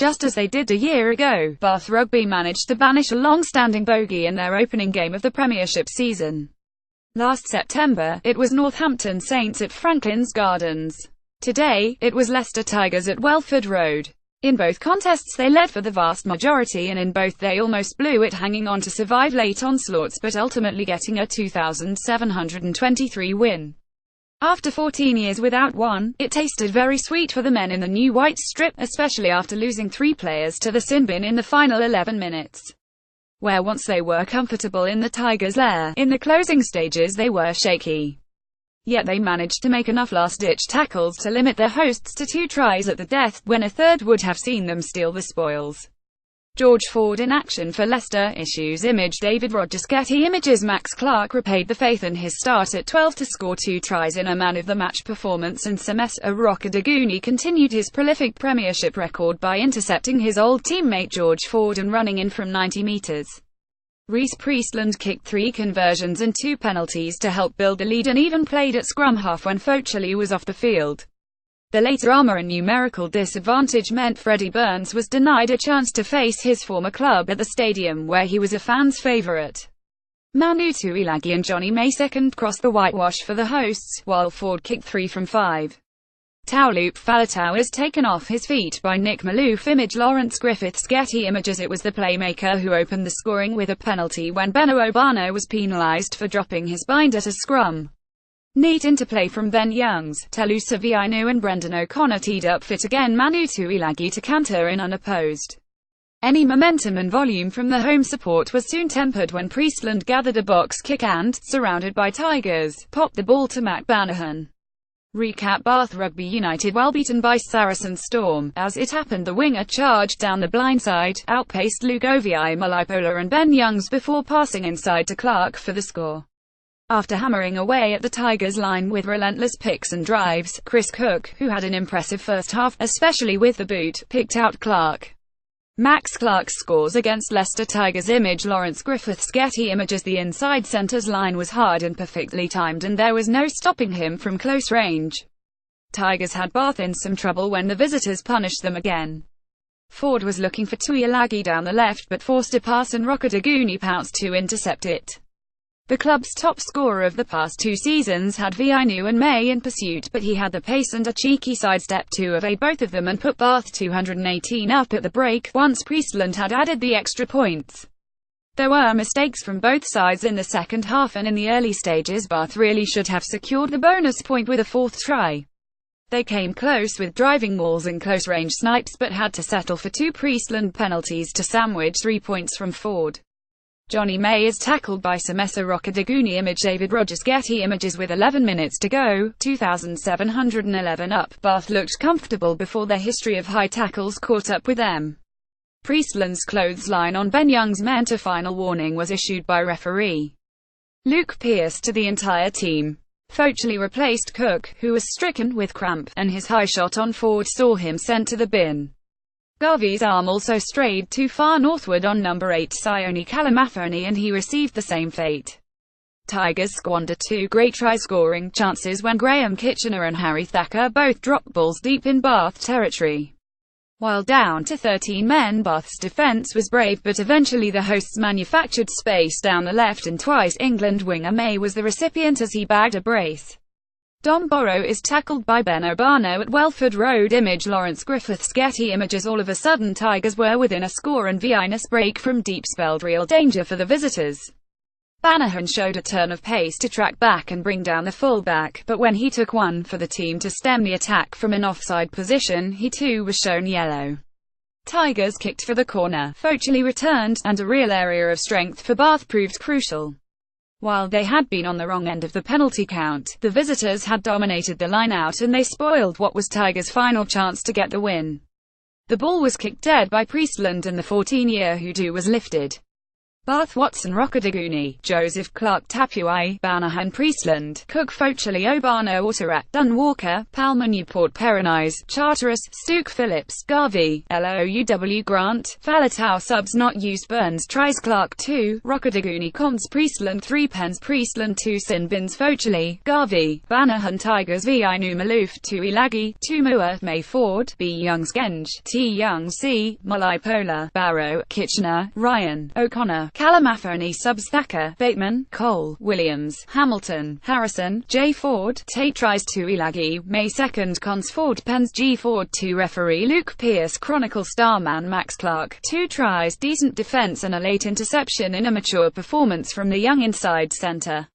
Just as they did a year ago, Bath Rugby managed to banish a long-standing bogey in their opening game of the Premiership season. Last September, it was Northampton Saints at Franklin's Gardens. Today, it was Leicester Tigers at Welford Road. In both contests they led for the vast majority, and in both they almost blew it, hanging on to survive late onslaughts but ultimately getting a 2,723 win. After 14 years without one, it tasted very sweet for the men in the new white strip, especially after losing 3 players to the sin bin in the final 11 minutes. Where once they were comfortable in the Tigers' lair, in the closing stages they were shaky. Yet they managed to make enough last-ditch tackles to limit their hosts to 2 tries at the death, when a third would have seen them steal the spoils. George Ford in action for Leicester. Issues image David Rogers. Getty images Max Clark repaid the faith in his start at 12 to score 2 tries in a man-of-the-match performance, and Semesa Rokoduguni continued his prolific Premiership record by intercepting his old teammate George Ford and running in from 90 metres. Reece Priestland kicked 3 conversions and 2 penalties to help build the lead, and even played at scrum half when Focheli was off the field. The late drama and numerical disadvantage meant Freddie Burns was denied a chance to face his former club at the stadium where he was a fan's favourite. Manu Tuilagi and Johnny May second crossed the whitewash for the hosts, while Ford kicked 3 from 5. Taulup Faletau is taken off his feet by Nick Malouf. Image Lawrence Griffiths. Getty images it was the playmaker who opened the scoring with a penalty when Beno Obano was penalised for dropping his bind at a scrum. Neat interplay from Ben Youngs, Telusa Viainu and Brendan O'Connor teed up fit again Manu Tuilagi to canter in unopposed. Any momentum and volume from the home support was soon tempered when Priestland gathered a box kick and, surrounded by Tigers, popped the ball to Matt Banahan. Recap: Bath Rugby United well beaten by Saracen Storm. As it happened, the winger charged down the blind side, outpaced Lugovii Malaipola and Ben Youngs before passing inside to Clark for the score. After hammering away at the Tigers' line with relentless picks and drives, Chris Cook, who had an impressive first half, especially with the boot, picked out Clark. Max Clark scores against Leicester Tigers. Image Lawrence Griffiths. Getty images the inside centre's line was hard and perfectly timed, and there was no stopping him from close range. Tigers had Bath in some trouble when the visitors punished them again. Ford was looking for Tuilagi down the left but forced a pass, and Rokoduguni pounced to intercept it. The club's top scorer of the past 2 seasons had Viainu and May in pursuit, but he had the pace and a cheeky sidestep to evade both of them and put Bath 218 up at the break, once Priestland had added the extra points. There were mistakes from both sides in the second half, and in the early stages Bath really should have secured the bonus point with a 4th try. They came close with driving mauls and close-range snipes, but had to settle for 2 Priestland penalties to sandwich 3 points from Ford. Johnny May is tackled by Semesa Rokoduguni. Image David Rogers. Getty images with 11 minutes to go, 2,711 up. Bath looked comfortable before their history of high tackles caught up with them. Priestland's clothesline on Ben Youngs meant a final warning was issued by referee Luke Pearce to the entire team. Focheli replaced Cook, who was stricken with cramp, and his high shot on Ford saw him sent to the bin. Garvey's arm also strayed too far northward on number 8 Sione Kalamafoni, and he received the same fate. Tigers squandered 2 great try-scoring chances when Graham Kitchener and Harry Thacker both dropped balls deep in Bath territory. While down to 13 men, Bath's defence was brave, but eventually the hosts manufactured space down the left, and twice England winger May was the recipient as he bagged a brace. Dom Borrow is tackled by Ben Obano at Welford Road. Image Lawrence Griffiths. Getty images all of a sudden Tigers were within a score, and Viainus break from deep spelled real danger for the visitors. Banahan showed a turn of pace to track back and bring down the fullback, but when he took one for the team to stem the attack from an offside position, he too was shown yellow. Tigers kicked for the corner, Focheli returned, and a real area of strength for Bath proved crucial. While they had been on the wrong end of the penalty count, the visitors had dominated the line-out, and they spoiled what was Tigers' final chance to get the win. The ball was kicked dead by Priestland, and the 14-year hoodoo was lifted. Bath, Watson, Rockadiguni, Joseph Clark, Tapuai, Banahan, Priestland, Cook, Focheli, Obano, Autorat, Dunn, Walker, Palmer, Newport, Perronise, Charteris, Stuke, Phillips, Garvey, Louw, Grant, Falatau, Subs not used, Burns, Tries, Clark 2, Rockadiguni, Comps, Priestland 3 pens, Priestland 2 Sin Bins, Focheli, Garvey, Banahan, Tigers v Inu Maloof 2 Ilagi, 2 Mua, May Ford, B Youngs, Genge, T Young, C, Mulai Pola, Barrow, Kitchener, Ryan, O'Connor, Kalamafoni, Subs, Thacker, Bateman, Cole, Williams, Hamilton, Harrison, J. Ford, Tate tries 2 Ilagi, May 2nd Cons Ford, Pens G. Ford 2 Referee Luke Pierce, Chronicle Starman Max Clark, 2 tries, decent defense and a late interception in a mature performance from the young inside center.